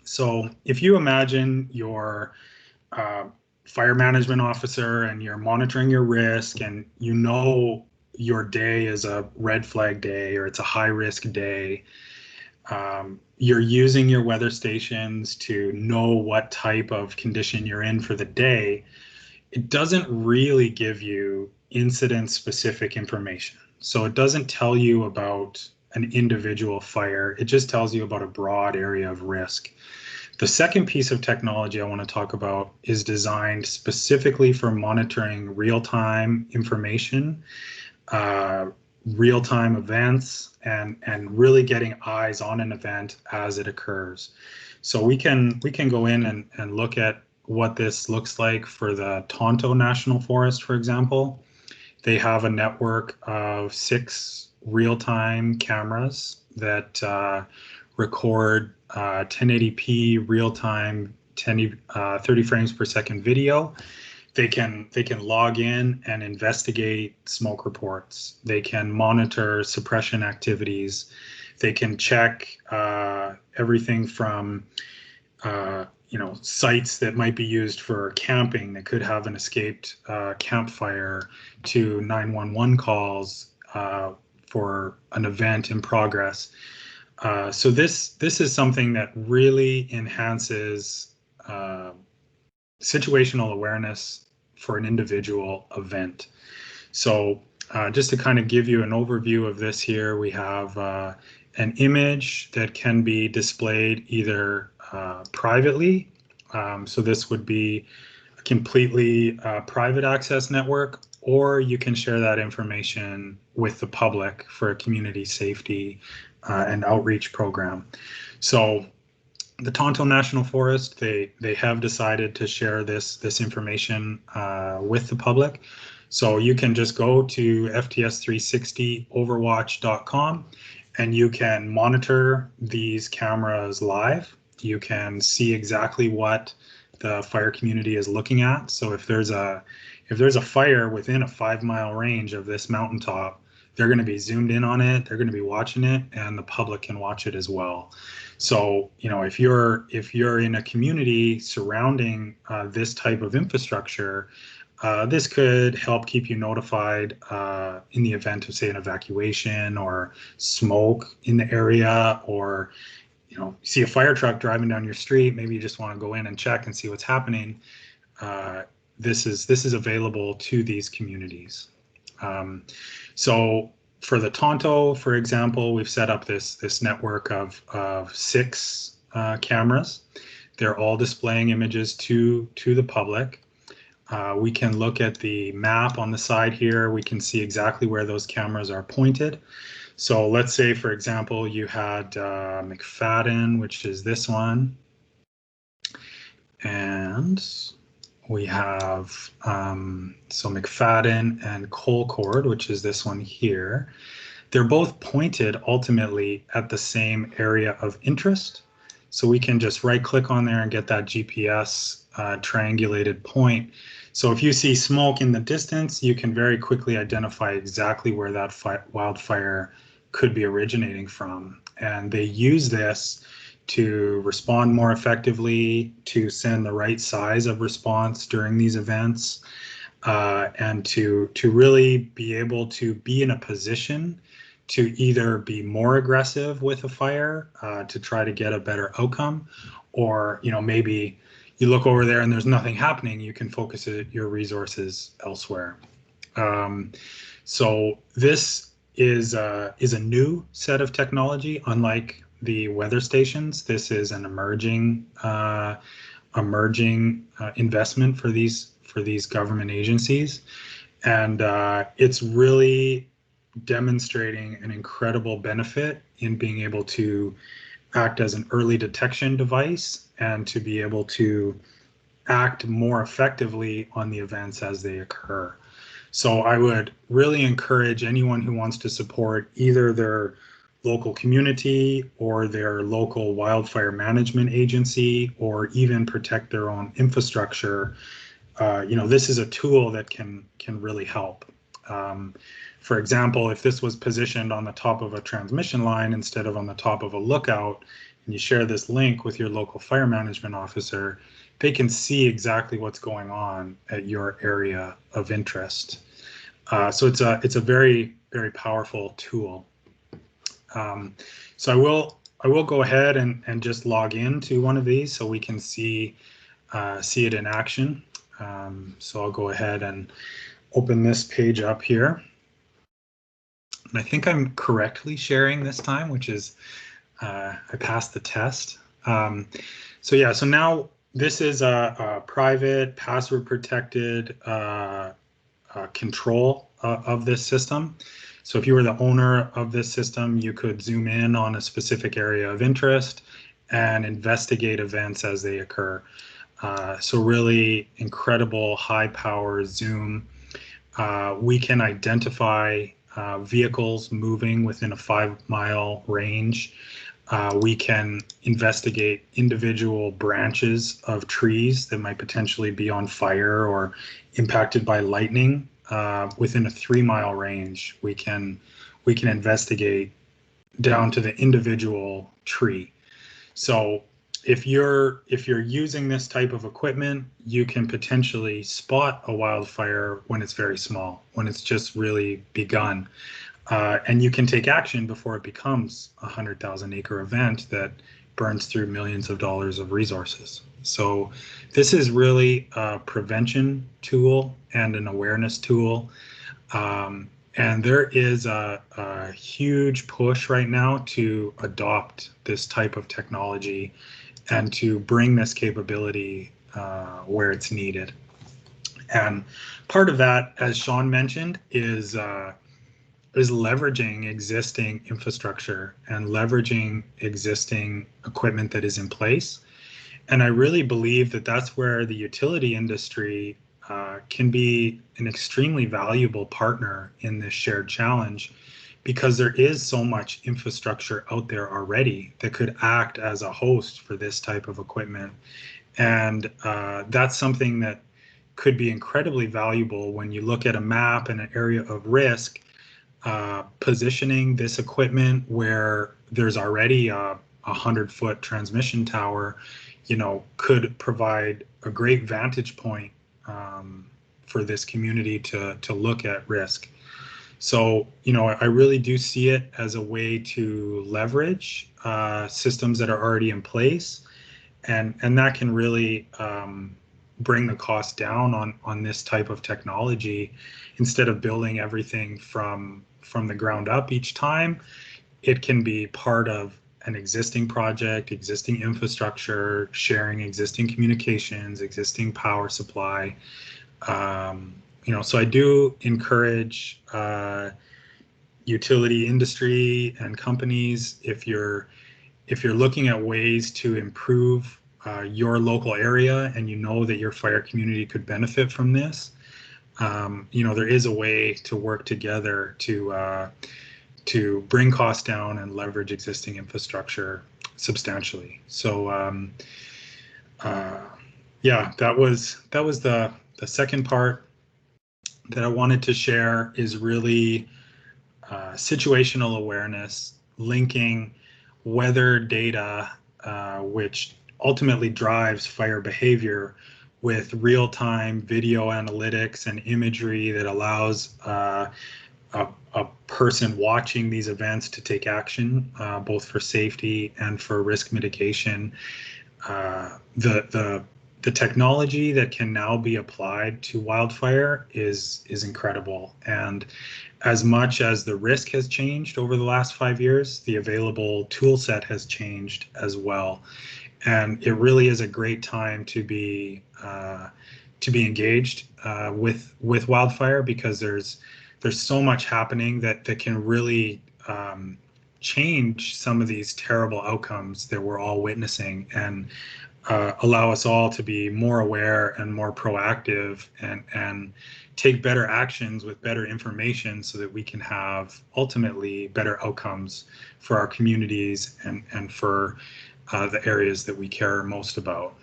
So if you imagine your uh, fire management officer and you're monitoring your risk and you know your day is a red flag day or it's a high risk day, you're using your weather stations to know what type of condition you're in for the day. It doesn't really give you incident specific information. So it doesn't tell you about an individual fire. It just tells you about a broad area of risk. The second piece of technology I want to talk about is designed specifically for monitoring real-time information, uh, real-time events, and really getting eyes on an event as it occurs. So we can go in and look at what this looks like for the Tonto National Forest, for example. They have a network of 6 real-time cameras that record 1080p real-time 30 frames per second video. They can log in and investigate smoke reports. They can monitor suppression activities. They can check everything from sites that might be used for camping that could have an escaped campfire to 911 calls for an event in progress. So this is something that really enhances situational awareness for an individual event. So just to kind of give you an overview of this here, we have an image that can be displayed either privately. So this would be a completely private access network, or you can share that information with the public for a community safety and outreach program. So the Tonto National Forest, they have decided to share this information with the public. So you can just go to FTS360overwatch.com and you can monitor these cameras live. You can see exactly what the fire community is looking at. So if there's a fire within a 5-mile range of this mountaintop, they're going to be zoomed in on it, they're going to be watching it, and the public can watch it as well. So, if you're in a community surrounding this type of infrastructure, this could help keep you notified in the event of, say, an evacuation or smoke in the area, or you see a fire truck driving down your street. Maybe you just want to go in and check and see what's happening. This is available to these communities. So for the Tonto, for example, we've set up this network of 6 cameras. They're all displaying images to the public. We can look at the map on the side here. We can see exactly where those cameras are pointed. So let's say, for example, you had McFadden, which is this one, and we have so McFadden and Colcord, which is this one here. They're both pointed ultimately at the same area of interest. So we can just right click on there and get that GPS triangulated point. So if you see smoke in the distance, you can very quickly identify exactly where that wildfire could be originating from. And they use this to respond more effectively, to send the right size of response during these events, and to really be able to be in a position to either be more aggressive with a fire to try to get a better outcome, or maybe you look over there and there's nothing happening, you can focus your resources elsewhere. So this is a new set of technology, unlike the weather stations. This is an emerging investment for these government agencies, and it's really demonstrating an incredible benefit in being able to act as an early detection device and to be able to act more effectively on the events as they occur. So I would really encourage anyone who wants to support either their local community or their local wildfire management agency, or even protect their own infrastructure. This is a tool that can really help. For example, if this was positioned on the top of a transmission line instead of on the top of a lookout, and you share this link with your local fire management officer, they can see exactly what's going on at your area of interest. So it's a very, very powerful tool. So I will go ahead and just log into one of these so we can see it in action. So I'll go ahead and open this page up here. And I think I'm correctly sharing this time, which is I passed the test. So yeah, so now this is a private, password protected control of this system. So if you were the owner of this system, you could zoom in on a specific area of interest and investigate events as they occur. So really incredible high power zoom. We can identify vehicles moving within a 5-mile range. We can investigate individual branches of trees that might potentially be on fire or impacted by lightning within a 3-mile range. We can investigate down to the individual tree. So if you're using this type of equipment, you can potentially spot a wildfire when it's very small, when it's just really begun. And you can take action before it becomes a 100,000 acre event that burns through millions of dollars of resources. So this is really a prevention tool and an awareness tool. And there is a huge push right now to adopt this type of technology and to bring this capability where it's needed. And part of that, as Sean mentioned, is leveraging existing infrastructure and leveraging existing equipment that is in place. And I really believe that that's where the utility industry can be an extremely valuable partner in this shared challenge, because there is so much infrastructure out there already that could act as a host for this type of equipment. And that's something that could be incredibly valuable when you look at a map and an area of risk. Positioning this equipment where there's already a 100-foot transmission tower, could provide a great vantage point for this community to look at risk. So, I really do see it as a way to leverage systems that are already in place, and that can really bring the cost down on this type of technology. Instead of building everything from the ground up each time, it can be part of an existing project, existing infrastructure, sharing existing communications, existing power supply. So I do encourage utility industry and companies, if you're looking at ways to improve your local area and that your fire community could benefit from this, there is a way to work together to bring costs down and leverage existing infrastructure substantially. So yeah, that was the second part that I wanted to share, is really situational awareness, linking weather data, which ultimately drives fire behavior, with real-time video analytics and imagery that allows a person watching these events to take action, both for safety and for risk mitigation. The technology that can now be applied to wildfire is incredible. And as much as the risk has changed over the last 5 years, the available tool set has changed as well. And it really is a great time to be engaged with wildfire, because there's so much happening that can really change some of these terrible outcomes that we're all witnessing, and allow us all to be more aware and more proactive, and take better actions with better information, so that we can have ultimately better outcomes for our communities and for the areas that we care most about.